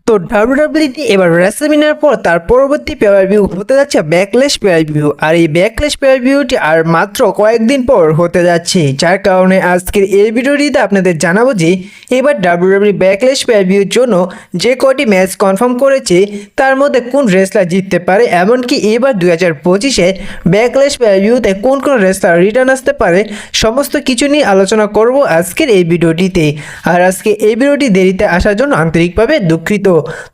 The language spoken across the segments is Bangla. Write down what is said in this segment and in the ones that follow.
তো ডাব্লিউডাব্লিউই এবার রেসলম্যানিয়ার পর তার পরবর্তী পেয়ার-ভিউ হতে যাচ্ছে ব্যাকল্যাশ পেয়ার-ভিউ, আর এই ব্যাকল্যাশ পেয়ার-ভিউটি আর মাত্র কয়েকদিন পর হতে যাচ্ছে, যার কারণে আজকের এই ভিডিওটিতে আপনাদের জানাবো যে এবার ডাব্লিউডাব্লিউই ব্যাকল্যাশ পেয়ার-ভিউর জন্য যে কয়টি ম্যাচ কনফার্ম করেছে তার মধ্যে কোন রেসলার জিততে পারে, এমনকি এবার 2025-এ ব্যাকল্যাশ পেয়ার-ভিউতে কোন কোন রেসলার রিটার্ন আসতে পারে, সমস্ত কিছু নিয়ে আলোচনা করব আজকের এই ভিডিওটিতে। আর আজকে এই ভিডিওটি দেরিতে আসার জন্য আন্তরিকভাবে দুঃখিত।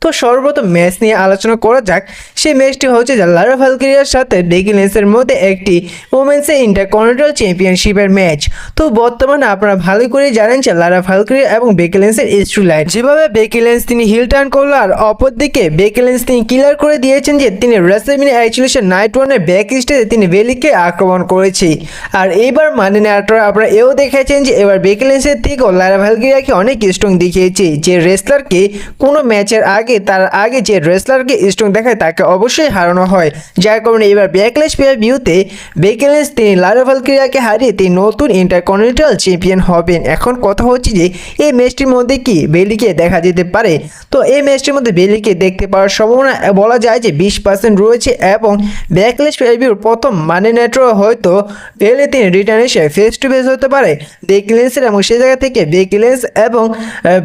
তো সর্বপ্রথম ম্যাচ নিয়ে আলোচনা করা যাক। সেই ম্যাচটি হচ্ছে লারা ভালকিরিয়ার সাথে বেকি লিঞ্চের মধ্যে একটি ওমেন্সের ইন্টারকন্টিনেন্টাল চ্যাম্পিয়নশিপের ম্যাচ। তো বর্তমানে আপনারা ভালো করে জানেন যে লারা ভালকিরিয়া এবং বেকি লিঞ্চের স্টোরি লাইন, যেভাবে বেকি লিঞ্চ তিনি হিল টার্ন করলো আর অপরদিকে বেকি লিঞ্চ তিনি ক্লিয়ার করে দিয়েছেন যে তিনি রেসলম্যানিয়া অ্যাক্টিভেশন নাইট 1-এর ব্যাক স্টেজে তিনি বেলিকে আক্রমণ করেছে। আর এইবার মানে আপনারা এও দেখেছেন যে এবার বেকি লিঞ্চের থেকেও লারা ভালকিরিয়াকে অনেক স্ট্রং দেখিয়েছে, যে রেসলারকে কোনো ম্যাচের তার আগে যে রেসলারকে স্ট্রং দেখায় তাকে অবশ্যই হারানো হয়, যার কারণে এবার ব্যাকল্যাশ পেয়ার-ভিউতে বেকি লিঞ্চ তিনি লারা ভালকিরিয়াকে হারিয়ে তিনি নতুন ইন্টারকন্টিনেন্টাল চ্যাম্পিয়ন হবেন। এখন কথা হচ্ছে যে এই ম্যাচটির মধ্যে কি বেলিকে দেখা যেতে পারে। তো এই ম্যাচটির মধ্যে বেলিকে দেখতে পাওয়ার সম্ভাবনা বলা যায় যে 20% রয়েছে, এবং ব্যাকল্যাশ পেয়ার-ভিউর প্রথম মানে নেট্রো হয়তো বেলি তিনি রিটার্ন এসে ফেস টু ফেস হতে পারে বেকি লিঞ্চের, এবং সেই জায়গা থেকে বেকি লিঞ্চ এবং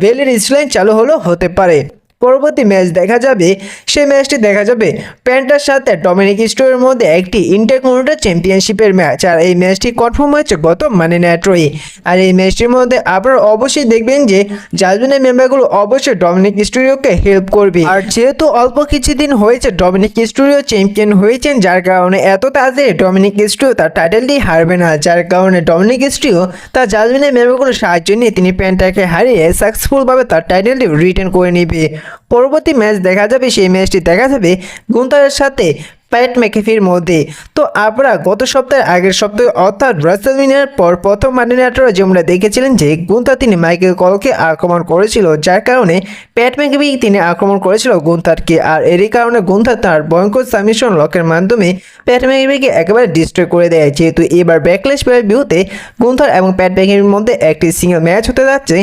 বেলির স্টোরি লাইন চালু হতে পারে। পরবর্তী ম্যাচ দেখা যাবে, সেই ম্যাচটি দেখা যাবে প্যান্টার সাথে ডমিনিক মিস্টেরিওর মধ্যে একটি ইন্টারকন্টিনেন্টাল চ্যাম্পিয়নশিপের ম্যাচ, আর এই ম্যাচটি কনফার্ম হয়েছে গত মানে নেট্রোয়ে। আর এই ম্যাচটির মধ্যে আপনারা অবশ্যই দেখবেন যে জাজমেন্টের মেম্বারগুলো অবশ্যই ডমিনিক মিস্টেরিওকে হেল্প করবে। আর যেহেতু অল্প কিছুদিন হয়েছে ডমিনিক মিস্টেরিও চ্যাম্পিয়ন হয়েছেন, যার কারণে এত তাড়াতাড়ি ডমিনিক মিস্টেরিও তার টাইটেলটি হারবে না, যার কারণে ডমিনিক মিস্টেরিও তার জাজমেন্টের মেম্বারগুলোর সাহায্য নিয়ে তিনি প্যান্টাকে হারিয়ে সাকসেসফুলভাবে তার টাইটেলটি রিটার্ন করে নেবে। পরবর্তী ম্যাচ দেখা যাবে, সেই ম্যাচটি দেখা যাবে গুন্থারের সাথে প্যাট ম্যাকেফির মধ্যে। তো আপনারা গত সপ্তাহের আগের সপ্তাহে অর্থাৎ রেসলম্যানিয়ার পর প্রথম মানডে নাইটে যেমন দেখেছিলেন যে গুন্থার তিনি মাইকেল কলকে আক্রমণ করেছিল, যার কারণে প্যাট ম্যাকেফি তিনি আক্রমণ করেছিল গুন্থারকে, আর এরই কারণে গুন্থার তার ভয়ঙ্কর সাবমিশন লকের মাধ্যমে প্যাট ম্যাকেফিকে একেবারে ডিস্ট্রয় করে দেয়। যেহেতু এবার ব্যাকল্যাশ পেয়ার-ভিউতে গুন্থার এবং প্যাট ম্যাকেফির মধ্যে একটি সিঙ্গেল ম্যাচ হতে যাচ্ছে,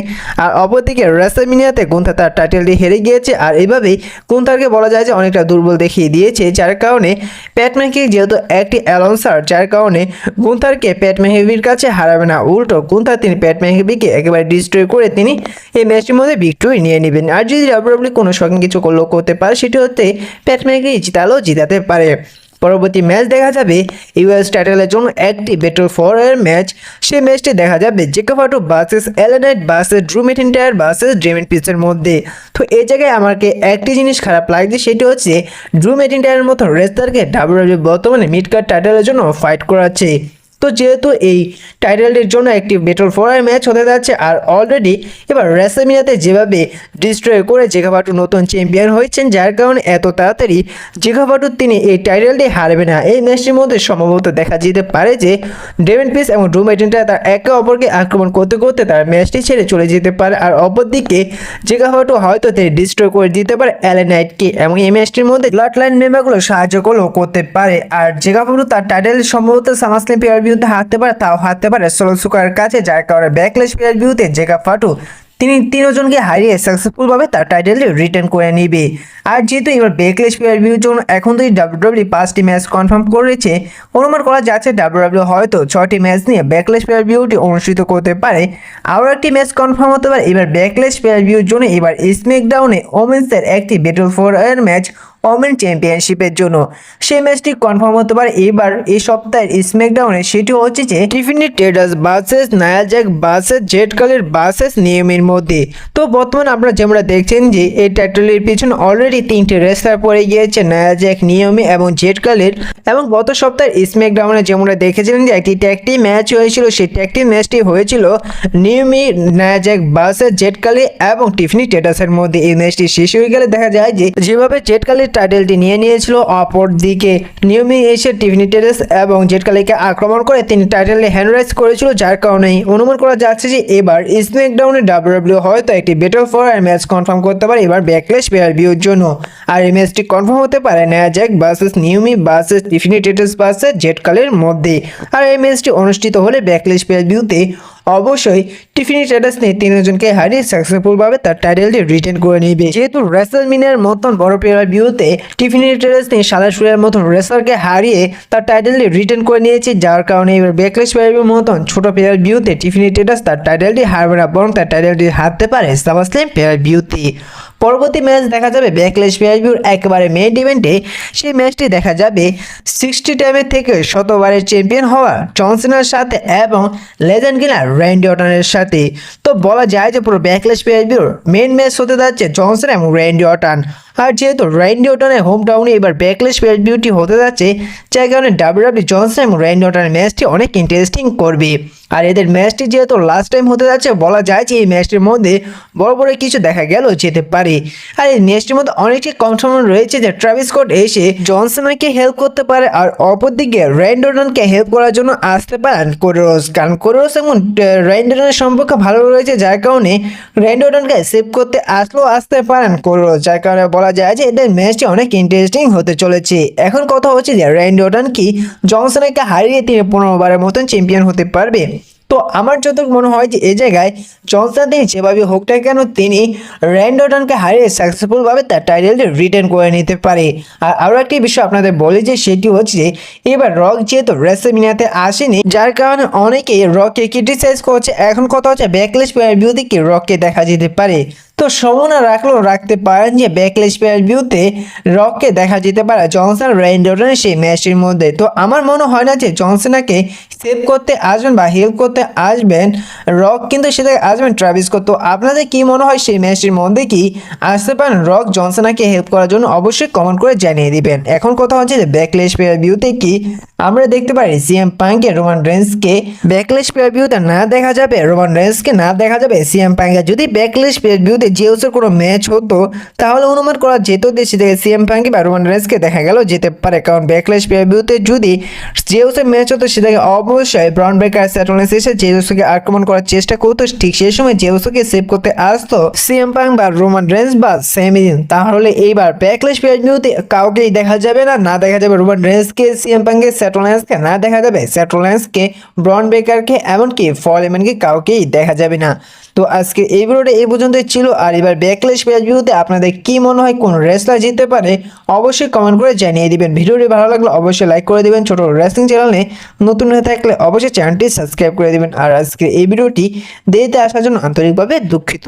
আর অপরদিকে রেসলম্যানিয়াতে গুন্থার তার টাইটেলটি হেরে গিয়েছে, আর এভাবেই গুন্থারকে বলা যায় যে অনেকটা দুর্বল দেখিয়ে দিয়েছে, যার কারণে প্যাট ম্যাকেফি যেহেতু একটি অ্যানাউন্সার, যার কারণে গুন্থারকে প্যাট ম্যাকেফির কাছে হারাবে না, উল্টো গুন্থার তিনি প্যাট ম্যাকেফিকে একেবারে ডিস্ট্রয় করে তিনি এই ম্যাচটির মধ্যে ভিক্টরি নিয়ে নেবেন। আর যদি ডাব্লিউডাব্লিউই কোনো শখিং কিছু করতে পারে সেটি হচ্ছে প্যাট ম্যাকেফি জিতাতে পারে। পরবর্তী ম্যাচ দেখা যাবে ইউএস টাইটেলের জন্য একটি ব্যাটল ফর এর ম্যাচ। সেই ম্যাচটি দেখা যাবে Jacob Hart versus LA Knight versus Drew McIntyre versus Damian প্রিস্টের মধ্যে। তো এই জায়গায় আমাকে একটি জিনিস খারাপ লাগছে, সেটি হচ্ছে ড্রু ম্যাকিন্টায়ারের মতো রেসলারকে ডাব্লিউডাব্লিউই বর্তমানে মিড কার্ড টাইটেলের জন্য ফাইট করাচ্ছে। তো যেহেতু এই টাইটেলটির জন্য একটি ব্যাটল ফর এর ম্যাচ হতে যাচ্ছে, আর অলরেডি এবার রেসলম্যানিয়াতে যেভাবে ডিস্ট্রয় করে জেকব হার্ট নতুন চ্যাম্পিয়ন হয়েছেন, যার কারণে এত তাড়াতাড়ি জেকব হার্ট তিনি এই টাইটেলটি হারবে না। এই ম্যাচটির মধ্যে সম্ভবত দেখা যেতে পারে যে ডেমিন প্রিস্ট এবং ড্রু ম্যাকিন্টায়ার তার একে অপরকে আক্রমণ করতে করতে তার ম্যাচটি ছেড়ে চলে যেতে পারে, আর অপরদিকে জেকব হার্ট হয়তো তিনি ডিস্ট্রয় করে দিতে পারে এলএ নাইটকে, এবং এই ম্যাচটির মধ্যে ব্লাড লাইন মেম্বারগুলো সাহায্য করতে পারে। আর জেকব হার্ট তার টাইটেল সম্ভবত সামারস্ল্যাম পেয়ার-ভিউতে হারতে পারে, তাও হারতে পারে সোলো সিকোয়ার কাছে, যার কারণে ব্যাকল্যাশ পেয়ার-ভিউতে জেকব হার্ট তিনি তিনজনকে হারিয়ে সাকসেসফুলভাবে তার টাইটেলটি রিটার্ন করে নেবে। আর যেহেতু এবার ব্যাকল্যাশ পেয়ার-ভিউর জন্য এখন থেকে ডাব্লিউডাব্লিউই 5টি ম্যাচ কনফার্ম করেছে, অনুমান করা যাচ্ছে ডাব্লিউডাব্লিউই হয়তো 6টি ম্যাচ নিয়ে ব্যাকল্যাশ পেয়ার-ভিউটি অনুষ্ঠিত করতে পারে। আরও একটি ম্যাচ কনফার্ম হতে পারে এবার ব্যাকল্যাশ পেয়ার-ভিউর জন্য এবার স্ম্যাকডাউনে ওমেন্সের একটি ব্যাটল ফর এর ম্যাচ ওমেন চ্যাম্পিয়নশিপের জন্য। সেই ম্যাচটি কনফার্ম হতে পারে এবার এই সপ্তাহের স্ম্যাকডাউনে, সেটি হচ্ছে যে টিফিনি টেডাস versus Nia Jax versus Jade কালির ভার্সেস নিয়মের মধ্যে। তো বর্তমানে আপনারা যেমন দেখছেন যে এই টাইটেলের পিছনে অলরেডি 3টি রেসলার পড়ে গিয়েছে, নায়া জ্যাক্স, নিয়মি এবং জেড কালির, এবং গত সপ্তাহের স্ম্যাকডাউনে যেমন দেখেছিলেন যে একটি ট্যাগ টিম ম্যাচ হয়েছিল, সেই ট্যাগ টিম ম্যাচটি হয়েছিল নিয়মি, নায়া জ্যাক্স ভার্সেস জেড কালি এবং টিফিনি টেডাসের মধ্যে। এই ম্যাচটি শেষ হয়ে গেলে দেখা যায় যে যেভাবে জেড কালির টাইটেলটি নিয়ে নিয়েছিল, অপরদিকে নিয়মি এসে টিফিনি টেডাস এবং জেড কালিকে আক্রমণ করে তিনি টাইটেলটি হ্যান্ডরাইজ করেছিল, যার কারণেই অনুমান করা যাচ্ছে যে এবার স্ম্যাকডাউনে ডাব্লিউডাব্লিউই হয়তো একটি ব্যাটল ফর এর ম্যাচ কনফার্ম করতে পারে এবার ব্যাকল্যাশ পেয়ার-ভিউর জন্য। আর এই ম্যাচটি কনফার্ম হতে পারে Nia Jax versus Naomi versus Tiffany টেডাস ভার্সেস জেড কালির মধ্যে। আর এই ম্যাচটি অনুষ্ঠিত হলে ব্যাকল্যাশ পেয়ার-ভিউতে অবশ্যই টিফিনি ট্রেডার্স নিয়ে তিনজনকে হারিয়ে সাকসেসফুল ভাবে তার টাইটেলটি রিটেন করে নেবে। যেহেতু রেসলমিনের মতন বড় পেয়ার ভিউতে টিফিনি ট্রেডার্স নিয়ে সালাশুরের মতন রেসলারকে হারিয়ে তার টাইটেলটি রিটেন করে নিয়েছে, যার কারণে এবার ব্যাকলেশ পেয়ার ভিউর মতন ছোট পেয়ার ভিউতে টিফিনি ট্রেডার্স তার টাইটেলটি হারবে না, বরং তার টাইটেলটি হারতে পারে সামারস্ল্যাম পেয়ার ভিউতে। পরবর্তী ম্যাচ দেখা যাবে ব্যাকলেশ পেয়ার ভিউর একেবারে মেইন ইভেন্টে। সেই ম্যাচটি দেখা যাবে 60 টাইমের থেকে শতবারের চ্যাম্পিয়ন হওয়া জন সিনার সাথে এবং লেজেন্ড কিলার র্যান্ডি অর্টনের সাথে। তো বলা যায় যে পুরো ব্যাকলেশ পেয়ার ভিউর মেইন ম্যাচ হতে যাচ্ছে জন সিনা এবং র্যান্ডি অর্টন। আর যেহেতু র্যান্ডি অর্টনের হোম টাউনে এবার ব্যাকলেশ পেয়ার ভিউটি হতে যাচ্ছে, যার কারণে ডাব্লিউডাব্লিউ জন সিনা এবং র্যান্ডি অর্টনের ম্যাচটি অনেক ইন্টারেস্টিং করবে। আর এদের ম্যাচটি যেহেতু লাস্ট টাইম হতে যাচ্ছে, বলা যায় যে এই ম্যাচটির মধ্যে বড় বড় কিছু দেখা গেল যেতে পারে। আর এই ম্যাচটির মধ্যে অনেকটি কনফার্ম রয়েছে যে ট্রাভিস স্কট এসে জন সিনাকে হেল্প করতে পারে, আর অপরদিকে র্যান্ডি অর্টনকে হেল্প করার জন্য আসতে পারেন কোডি রোডস। কারণ কোডি রোডস এবং র্যান্ডি অর্টনের সম্পর্ক ভালো রয়েছে, যার কারণে র্যান্ডি অর্টনকে সেভ করতে আসতে পারেন কোডি রোডস, যার কারণে বলা যায় যে এদের ম্যাচটি অনেক ইন্টারেস্টিং হতে চলেছে। এখন কথা হচ্ছে যে র্যান্ডি অর্টন কি জন সিনাকে হারিয়ে তিনি 15 বারের মতন চ্যাম্পিয়ন হতে পারবে? তো আমার যতটুকু মনে হয় যে এই জায়গায় জন সিনা তিনি যেভাবে হোক না কেন তিনি র্যান্ডি অর্টনকে হারিয়ে সাকসেসফুলভাবে তার টাইটেলটি রিটেন করে নিতে পারে। আর আরও একটি বিষয় আপনাদের বলি যে সেটি হচ্ছে এবার রক যেহেতু রেসলম্যানিয়াতে আসেনি, যার কারণে অনেকেই রককে ক্রিটিসাইজ করছে। এখন কথা হচ্ছে ব্যাকলেশ পেয়ার ভিউতে কি রককে দেখা যেতে পারে? তো সম্ভাবনা রাখলেও রাখতে পারেন যে ব্যাকলেশ পেয়ার ভিউতে রককে দেখা যেতে পারে জন সিনা র্যান্ডি অর্টনের সেই ম্যাচটির মধ্যে। তো আমার মনে হয় না যে জন সিনাকে সেভ করতে আসবেন বা হেল্প করতে আসবেন রক, কিন্তু সেটাকে আসবেন ট্রাভিস স্কট। তো আপনাদের কি মনে হয় সেই ম্যাচটির মধ্যে কি আসতে পারেন রক জন সিনাকে হেল্প করার জন্য? অবশ্যই কমেন্ট করে জানিয়ে দিবেন। এখন কথা হচ্ছে যে ব্যাকলেশ পেয়ার ভিউতে কি আমরা দেখতে পারি সিএম পাঙ্কে রোমান রেন্সকে ব্যাকলেশ পেয়ার ভিউতে না দেখা যাবে, রোমান রেন্সকে না দেখা যাবে সিএম পাঙ্কে। যদি ব্যাকলেশ পেয়ার ভিউতে জিউসের কোনো ম্যাচ হতো তাহলে অনুমান করা যেত যে সেটাকে সিএম পাঙ্কে বা রোমান রেন্সকে দেখা গেল যেতে পারে। কারণ ব্যাকলেশ পেয়ার ভিউতে যদি জিউসের ম্যাচ হতো সেটাকে অবশ্যই ব্রন ব্রেকার সেথ রলিন্স এসে জিউসকে আক্রমণ করার চেষ্টা করতো, ঠিক সেই সময় জিউসকে সেভ করতে আসতো সিএম পাঙ্ক বা রোমান রেন্স বা স্যামি জাyn। তাহলে এইবার ব্যাকলেশ পেয়ার ভিউতে কাউকেই দেখা যাবে না দেখা যাবে রোমান রেন্সকে, সিএম পাঙ্কে, সেথ রলিন্সকে না দেখা যাবে সেথ রলিন্সকে, ব্রন ব্রেকারকে, এমনকি ফল এমনকি কাউকেই দেখা যাবে না। তো আজকে এই ভিডিওটা এই পর্যন্তই ছিল। আর এবার ব্যাকলেশ পেয়ার ভিউতে আপনাদের কি মনে হয় কোন রেসলার জিততে পারে অবশ্যই কমেন্ট করে জানিয়ে দিবেন। ভিডিওটি ভালো লাগলে অবশ্যই লাইক করে দিবেন। ছোট রেসলিং চ্যানেলে নতুন হয়ে থাকলে অবশ্যই চ্যানেলটি সাবস্ক্রাইব করে দিবেন। আর আজকে এই ভিডিওটি দেরিতে আসার জন্য আন্তরিকভাবে দুঃখিত।